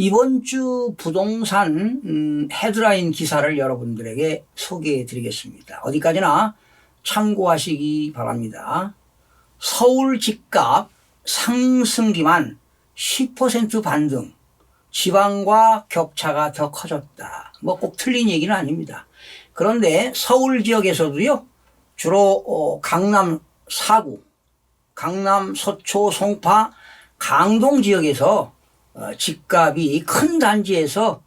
이번 주 부동산 헤드라인 기사를 여러분들에게 소개해 드리겠습니다. 어디까지나 참고하시기 바랍니다. 서울 집값 상승기만 10% 반등, 지방과 격차가 더 커졌다. 뭐 꼭 틀린 얘기는 아닙니다. 그런데 서울 지역에서도요, 주로 강남 4구, 강남 서초, 송파, 강동 지역에서 집값이 큰 단지에서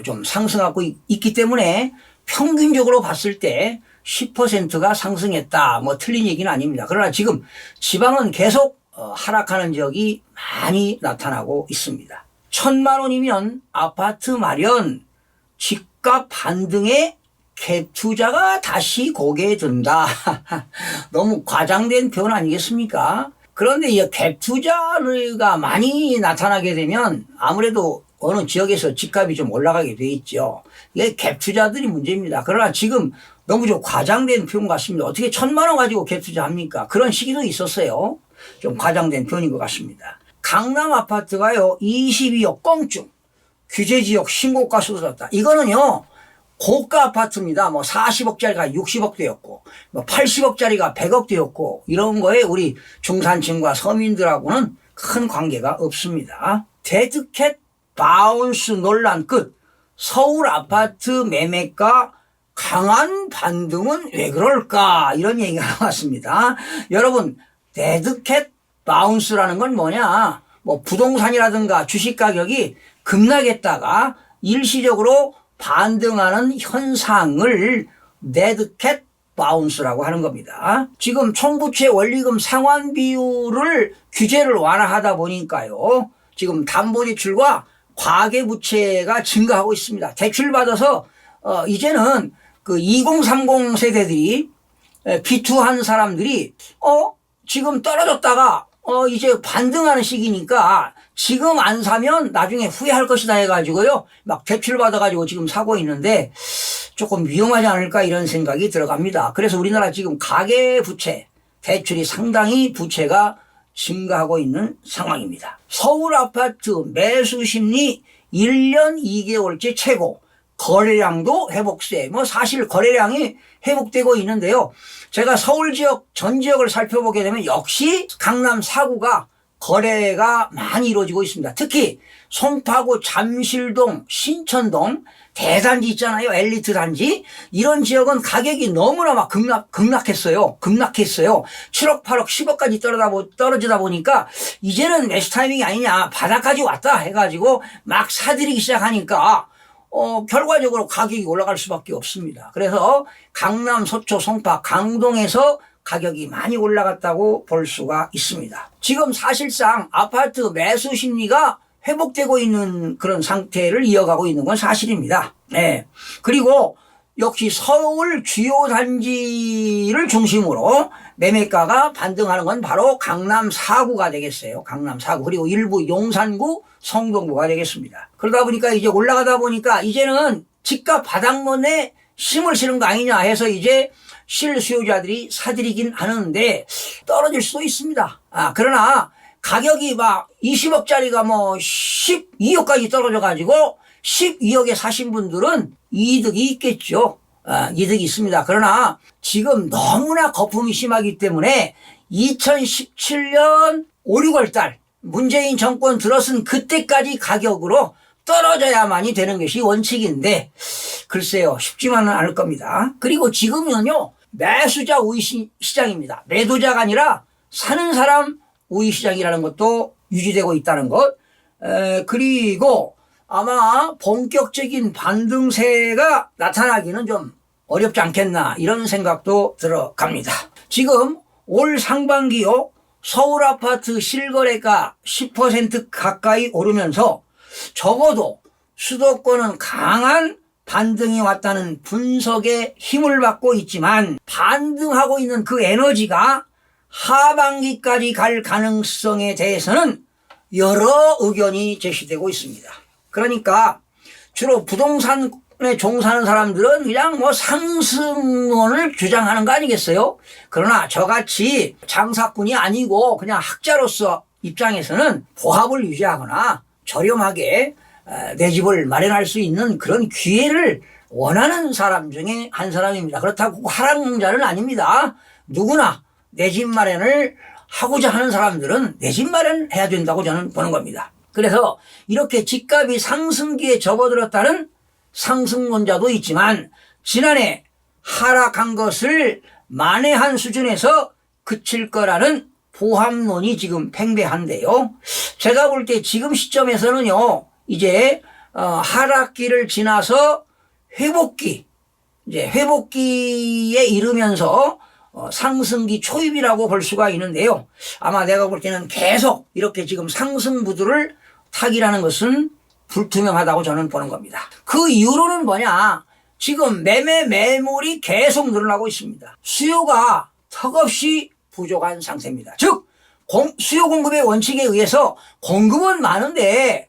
좀 상승하고 있기 때문에 평균적으로 봤을 때 10%가 상승했다. 뭐 틀린 얘기는 아닙니다. 그러나 지금 지방은 계속 하락하는 지역이 많이 나타나고 있습니다. 1,000만 원이면 아파트 마련, 집값 반등에 갭 투자가 다시 고개에 든다. 너무 과장된 표현 아니겠습니까? 그런데 이 갭 투자가 많이 나타나게 되면 아무래도 어느 지역에서 집값이 좀 올라가게 돼 있죠. 이게 갭 투자들이 문제입니다. 그러나 지금 너무 좀 과장된 표현 같습니다. 어떻게 1,000만 원 가지고 갭 투자합니까? 그런 시기도 있었어요. 좀 과장된 표현인 것 같습니다. 강남 아파트가요, 22억 껑충, 규제지역 신고가 쏟아졌다. 이거는요, 고가 아파트입니다. 뭐 40억짜리가 60억 되었고, 뭐 80억짜리가 100억 되었고, 이런 거에 우리 중산층과 서민들하고는 큰 관계가 없습니다. 데드캣 바운스 논란 끝. 서울 아파트 매매가 강한 반등은 왜 그럴까? 이런 얘기가 나왔습니다. 여러분, 데드캣 바운스라는 건 뭐냐? 뭐 부동산이라든가 주식 가격이 급락했다가 일시적으로 반등하는 현상을 데드캣 바운스라고 하는 겁니다. 지금 총부채 원리금 상환 비율을 규제를 완화하다 보니까요, 지금 담보대출과 과계부채가 증가하고 있습니다. 대출 받아서 이제는 그 2030 세대들이 비투한 사람들이 지금 떨어졌다가 이제 반등하는 시기니까 지금 안 사면 나중에 후회할 것이다 해가지고요, 막 대출 받아가지고 지금 사고 있는데 조금 위험하지 않을까 이런 생각이 들어갑니다. 그래서 우리나라 지금 가계부채, 대출이 상당히 부채가 증가하고 있는 상황입니다. 서울 아파트 매수 심리 1년 2개월째 최고, 거래량도 회복세. 뭐 사실 거래량이 회복되고 있는데요. 제가 서울 지역 전 지역을 살펴보게 되면 역시 강남 4구가 거래가 많이 이루어지고 있습니다. 특히 송파구, 잠실동, 신천동 대단지 있잖아요. 엘리트 단지. 이런 지역은 가격이 너무나 막 급락했어요. 7억, 8억, 10억까지 떨어지다 보니까 이제는 매수 타이밍이 아니냐, 바닥까지 왔다 해가지고 막 사들이기 시작하니까 결과적으로 가격이 올라갈 수밖에 없습니다. 그래서 강남, 서초, 송파, 강동에서 가격이 많이 올라갔다고 볼 수가 있습니다. 지금 사실상 아파트 매수 심리가 회복되고 있는 그런 상태를 이어가고 있는 건 사실입니다. 네. 그리고 역시 서울 주요 단지를 중심으로 매매가가 반등하는 건 바로 강남 4구가 되겠어요. 강남 4구. 그리고 일부 용산구, 성동구가 되겠습니다. 그러다 보니까 이제 올라가다 보니까 이제는 집값 바닥론에 힘을 실은 거 아니냐 해서 이제 실수요자들이 사들이긴 하는데 떨어질 수도 있습니다. 그러나 가격이 막 20억짜리가 뭐 12억까지 떨어져가지고 12억에 사신 분들은 이득이 있겠죠. 이득이 있습니다. 그러나 지금 너무나 거품이 심하기 때문에 2017년 5, 6월 달 문재인 정권 들어선 그때까지 가격으로 떨어져야만이 되는 것이 원칙인데 글쎄요, 쉽지만은 않을 겁니다. 그리고 지금은요, 매수자 우위 시장입니다. 매도자가 아니라 사는 사람 우위 시장이라는 것도 유지되고 있다는 것. 그리고 아마 본격적인 반등세가 나타나기는 좀 어렵지 않겠나 이런 생각도 들어갑니다. 지금 올 상반기요, 서울 아파트 실거래가 10% 가까이 오르면서 적어도 수도권은 강한 반등이 왔다는 분석에 힘을 받고 있지만 반등하고 있는 그 에너지가 하반기까지 갈 가능성에 대해서는 여러 의견이 제시되고 있습니다. 그러니까 주로 부동산에 종사하는 사람들은 그냥 뭐 상승론을 주장하는 거 아니겠어요? 그러나 저같이 장사꾼이 아니고 그냥 학자로서 입장에서는 보합을 유지하거나 저렴하게 내 집을 마련할 수 있는 그런 기회를 원하는 사람 중에 한 사람입니다. 그렇다고 하락장자는 아닙니다. 누구나 내 집 마련을 하고자 하는 사람들은 내 집 마련해야 된다고 저는 보는 겁니다. 그래서 이렇게 집값이 상승기에 접어들었다는 상승론자도 있지만 지난해 하락한 것을 만회한 수준에서 그칠 거라는 보합론이 지금 팽배한데요. 제가 볼 때 지금 시점에서는요, 이제 하락기를 지나서 회복기, 이제 회복기에 이르면서 상승기 초입이라고 볼 수가 있는데요. 아마 내가 볼 때는 계속 이렇게 지금 상승부두를 타기라는 것은 불투명하다고 저는 보는 겁니다. 그 이유로는 뭐냐? 지금 매물이 계속 늘어나고 있습니다. 수요가 턱없이 부족한 상태입니다. 즉 수요 공급의 원칙에 의해서 공급은 많은데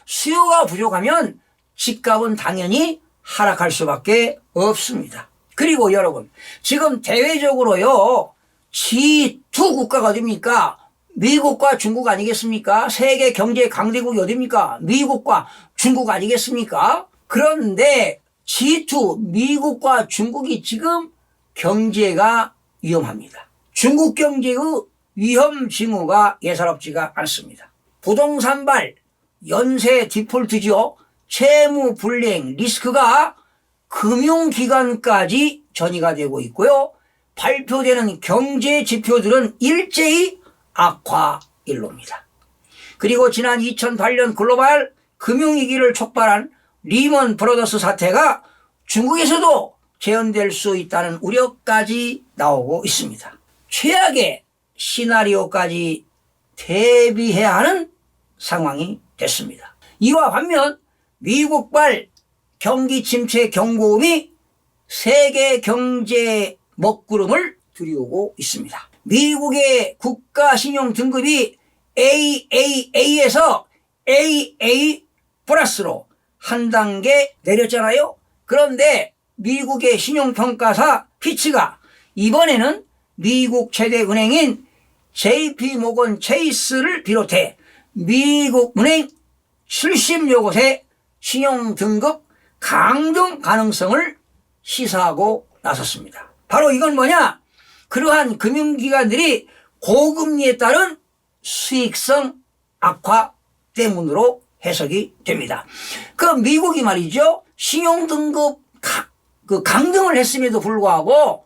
수요가 부족하면 집값은 당연히 하락할 수밖에 없습니다. 그리고 여러분, 지금 대외적으로요, G2 국가가 어딥니까? 미국과 중국 아니겠습니까? 세계 경제 강대국이 어딥니까? 미국과 중국 아니겠습니까? 그런데 G2 미국과 중국이 지금 경제가 위험합니다. 중국 경제의 위험 징후가 예사롭지가 않습니다. 부동산발, 연쇄 디폴트죠. 채무 불이행 리스크가 금융기관까지 전이가 되고 있고요. 발표되는 경제 지표들은 일제히 악화일로입니다. 그리고 지난 2008년 글로벌 금융위기를 촉발한 리먼 브러더스 사태가 중국에서도 재현될 수 있다는 우려까지 나오고 있습니다. 최악의 시나리오까지 대비해야 하는 상황이 됐습니다. 이와 반면 미국발 경기 침체 경고음이 세계 경제 먹구름을 들이오고 있습니다. 미국의 국가 신용 등급이 AAA에서 AA 플러스로 한 단계 내렸잖아요. 그런데 미국의 신용평가사 피치가 이번에는 미국 최대 은행인 JP 모건 체이스를 비롯해 미국 은행 70여 곳의 신용 등급 강등 가능성을 시사하고 나섰습니다. 바로 이건 뭐냐? 그러한 금융기관들이 고금리에 따른 수익성 악화 때문으로 해석이 됩니다. 그 미국이 말이죠, 신용등급 강등을 했음에도 불구하고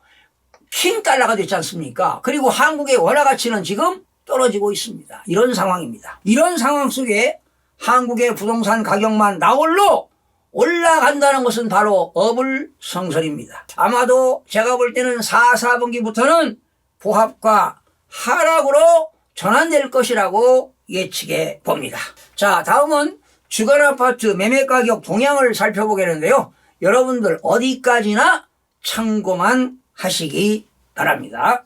킹 달러가 됐지 않습니까? 그리고 한국의 원화 가치는 지금 떨어지고 있습니다. 이런 상황입니다. 이런 상황 속에 한국의 부동산 가격만 나홀로 올라간다는 것은 바로 어불성설입니다. 아마도 제가 볼 때는 4분기부터는 보합과 하락으로 전환될 것이라고 예측해 봅니다. 자, 다음은 주간아파트 매매가격 동향을 살펴보겠는데요. 여러분들 어디까지나 참고만 하시기 바랍니다.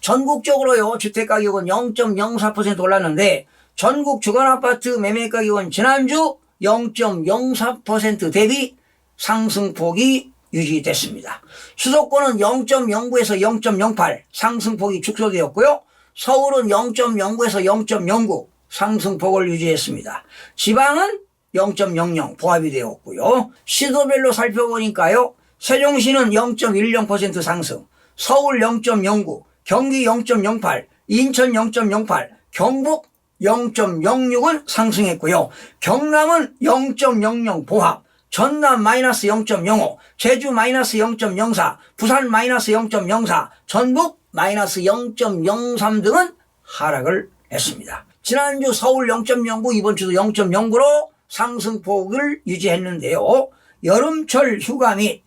전국적으로요, 주택가격은 0.04% 올랐는데 전국 주간아파트 매매가격은 지난주 0.04% 대비 상승폭이 유지됐습니다. 수도권은 0.09에서 0.08 상승폭이 축소되었고요. 서울은 0.09에서 0.09 상승폭을 유지했습니다. 지방은 0.00 보합이 되었고요. 시도별로 살펴보니까요. 세종시는 0.10% 상승, 서울 0.09, 경기 0.08, 인천 0.08, 경북 0.06은 상승했고요. 경남은 0.00 보합, 전남 마이너스 0.05, 제주 마이너스 0.04, 부산 마이너스 0.04, 전북 마이너스 0.03 등은 하락을 했습니다. 지난주 서울 0.09, 이번 주도 0.09로 상승폭을 유지했는데요. 여름철 휴가 및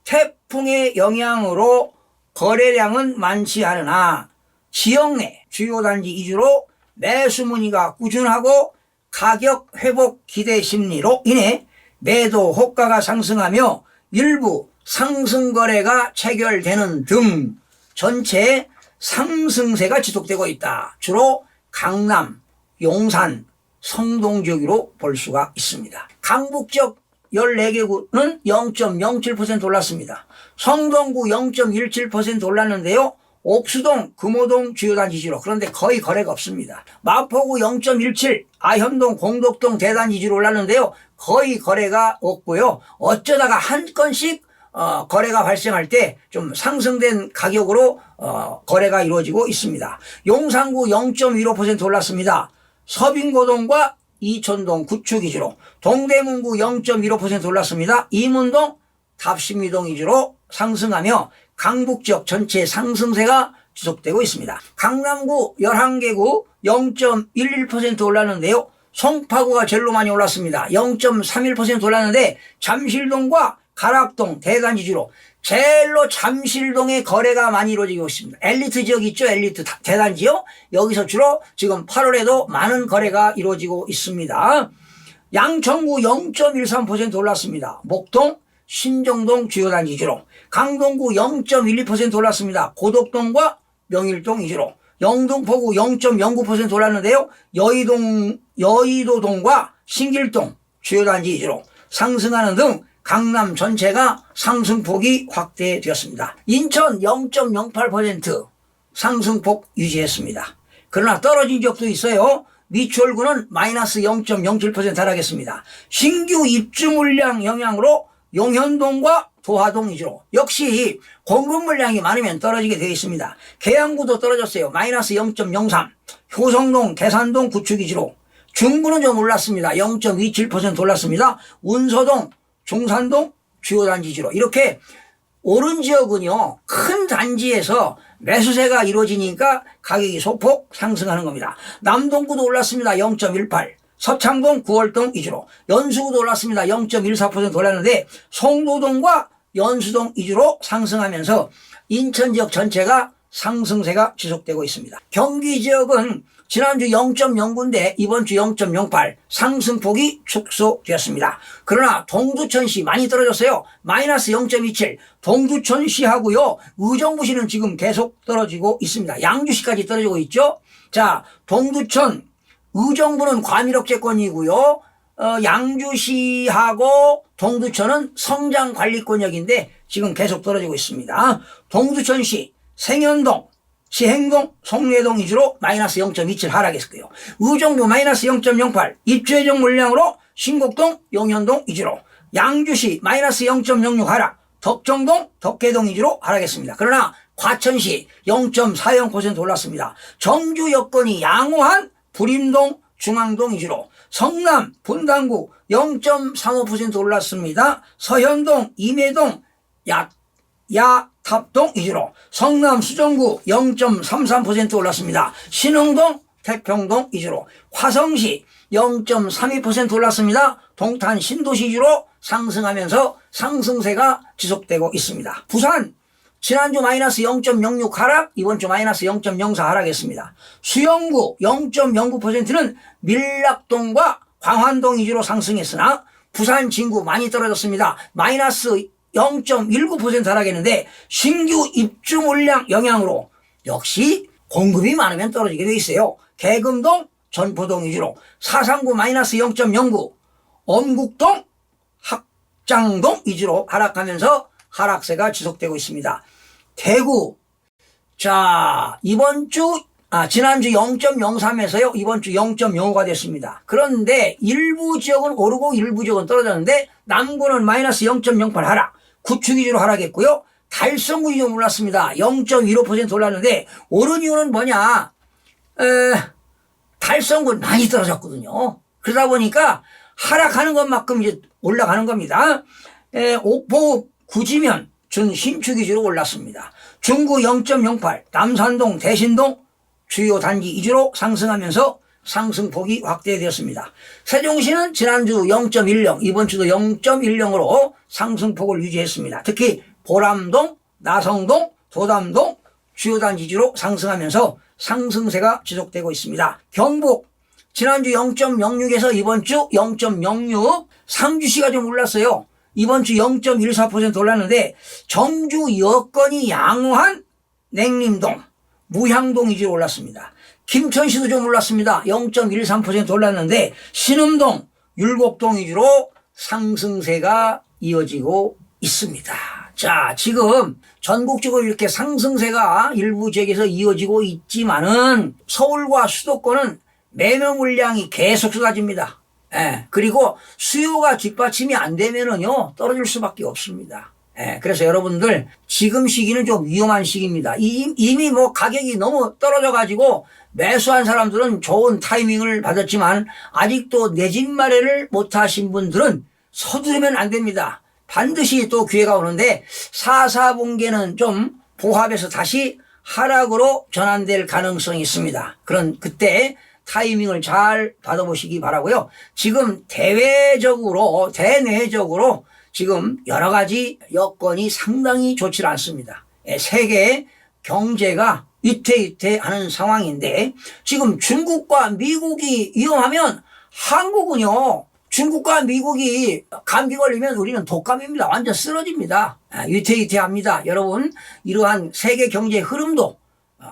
태풍의 영향으로 거래량은 많지 않으나 지역 내 주요 단지 위주로 매수 문의가 꾸준하고 가격 회복 기대 심리로 인해 매도 호가가 상승하며 일부 상승 거래가 체결되는 등 전체 상승세가 지속되고 있다. 주로 강남, 용산, 성동 지역으로 볼 수가 있습니다. 강북 지역 14개구는 0.07% 올랐습니다. 성동구 0.17% 올랐는데요. 옥수동, 금호동 주요 단지 위주로. 그런데 거의 거래가 없습니다. 마포구 0.17, 아현동, 공덕동 대단지 위주로 올랐는데요. 거의 거래가 없고요. 어쩌다가 한 건씩 거래가 발생할 때 좀 상승된 가격으로 거래가 이루어지고 있습니다. 용산구 0.15% 올랐습니다. 서빙고동과 이촌동 구축 위주로. 동대문구 0.15% 올랐습니다. 이문동, 답심리동 위주로 상승하며 강북지역 전체 상승세가 지속되고 있습니다. 강남구 11개구 0.11% 올랐는데요. 송파구가 제일로 많이 올랐습니다. 0.31% 올랐는데 잠실동과 가락동 대단지 위주로 제일로 잠실동의 거래가 많이 이루어지고 있습니다. 엘리트 지역 있죠? 엘리트 대단지요? 여기서 주로 지금 8월에도 많은 거래가 이루어지고 있습니다. 양천구 0.13% 올랐습니다. 목동, 신정동 주요 단지 위주로. 강동구 0.12% 올랐습니다. 고덕동과 명일동 위주로. 영등포구 0.09% 올랐는데요. 여의도동과 신길동 주요 단지 위주로 상승하는 등 강남 전체가 상승폭이 확대되었습니다. 인천 0.08% 상승폭 유지했습니다. 그러나 떨어진 지역도 있어요. 미추홀구는 마이너스 0.07% 하락했습니다. 신규 입주 물량 영향으로 용현동과 도화동 위주로. 역시 공급 물량이 많으면 떨어지게 되어 있습니다. 계양구도 떨어졌어요. 마이너스 0.03. 효성동, 계산동 구축 위주로. 중구는 좀 올랐습니다. 0.27% 올랐습니다. 운서동, 중산동 주요 단지 위주로. 이렇게 오른 지역은요, 큰 단지에서 매수세가 이루어지니까 가격이 소폭 상승하는 겁니다. 남동구도 올랐습니다. 0.18. 서창동, 구월동 위주로. 연수구도 올랐습니다. 0.14% 올랐는데 송도동과 연수동 위주로 상승하면서 인천 지역 전체가 상승세가 지속되고 있습니다. 경기 지역은 지난주 0.09인데 이번 주 0.08 상승폭이 축소되었습니다. 그러나 동두천시 많이 떨어졌어요. 마이너스 0.27. 동두천시하고요, 의정부시는 지금 계속 떨어지고 있습니다. 양주시까지 떨어지고 있죠. 자, 동두천, 의정부는 과밀억제권이고요. 양주시하고 동두천은 성장관리권역인데 지금 계속 떨어지고 있습니다. 동두천시, 생현동, 시행동, 송내동 위주로 마이너스 0.27 하락했고요. 의정부 마이너스 0.08, 입주 예정 물량으로 신곡동, 용현동 위주로. 양주시 마이너스 0.06 하락, 덕정동, 덕계동 위주로 하락했습니다. 그러나 과천시 0.40% 올랐습니다. 정주 여건이 양호한 불임동, 중앙동 위주로. 성남, 분당구 0.35% 올랐습니다. 서현동, 임해동, 야탑동 위주로. 성남 수정구 0.33% 올랐습니다. 신흥동, 태평동 위주로. 화성시 0.32% 올랐습니다. 동탄 신도시 위주로 상승하면서 상승세가 지속되고 있습니다. 부산 지난주 마이너스 0.06 하락, 이번 주 마이너스 0.04 하락했습니다. 수영구 0.09%는 밀락동과 광환동 위주로 상승했으나 부산 진구 많이 떨어졌습니다. 마이너스 0.19% 하락했는데 신규 입주 물량 영향으로 역시 공급이 많으면 떨어지게 돼 있어요. 계금동, 전포동 위주로. 사상구 마이너스 0.09, 엄국동, 학장동 위주로 하락하면서 하락세가 지속되고 있습니다. 대구, 자, 지난주 0.03에서요, 이번 주 0.05가 됐습니다. 그런데 일부 지역은 오르고 일부 지역은 떨어졌는데, 남구는 마이너스 0.08 하락, 구축 위주로 하락했고요. 달성구이 좀 올랐습니다. 0.15% 올랐는데, 오른 이유는 뭐냐? 달성구는 많이 떨어졌거든요. 그러다 보니까 하락하는 것만큼 이제 올라가는 겁니다. 옥포 구지면 준 신축 위주로 올랐습니다. 중구 0.08, 남산동, 대신동 주요 단지 위주로 상승하면서 상승폭이 확대되었습니다. 세종시는 지난주 0.10, 이번 주도 0.10으로 상승폭을 유지했습니다. 특히 보람동, 나성동, 도담동 주요 단지 위주로 상승하면서 상승세가 지속되고 있습니다. 경북 지난주 0.06에서 이번 주 0.06, 상주시가 좀 올랐어요. 이번 주 0.14% 올랐는데 정주 여건이 양호한 냉림동, 무향동 위주로 올랐습니다. 김천시도 좀 올랐습니다. 0.13% 올랐는데 신음동, 율곡동 위주로 상승세가 이어지고 있습니다. 자, 지금 전국적으로 이렇게 상승세가 일부 지역에서 이어지고 있지만은 서울과 수도권은 매매 물량이 계속 쏟아집니다. 예, 그리고 수요가 뒷받침이 안 되면은요, 떨어질 수밖에 없습니다. 예, 그래서 여러분들 지금 시기는 좀 위험한 시기입니다. 이미 뭐 가격이 너무 떨어져 가지고 매수한 사람들은 좋은 타이밍을 받았지만 아직도 내 집 마련을 못 하신 분들은 서두르면 안 됩니다. 반드시 또 기회가 오는데 4.4분기는 좀 보합해서 다시 하락으로 전환될 가능성이 있습니다. 그런 그때 타이밍을 잘 받아보시기 바라고요. 지금 대내적으로 지금 여러 가지 여건이 상당히 좋지 않습니다. 세계 경제가 위태위태하는 상황인데 지금 중국과 미국이 위험하면 한국은요. 중국과 미국이 감기 걸리면 우리는 독감입니다. 완전 쓰러집니다. 위태위태합니다. 여러분 이러한 세계 경제 흐름도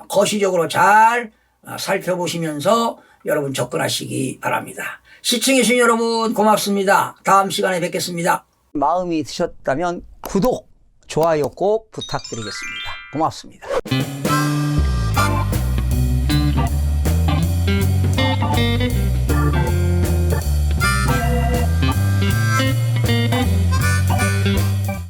거시적으로 잘 살펴보시면서 여러분 접근하시기 바랍니다. 시청해주신 여러분 고맙습니다. 다음 시간에 뵙겠습니다. 마음이 드셨다면 구독, 좋아요 꼭 부탁드리겠습니다. 고맙습니다.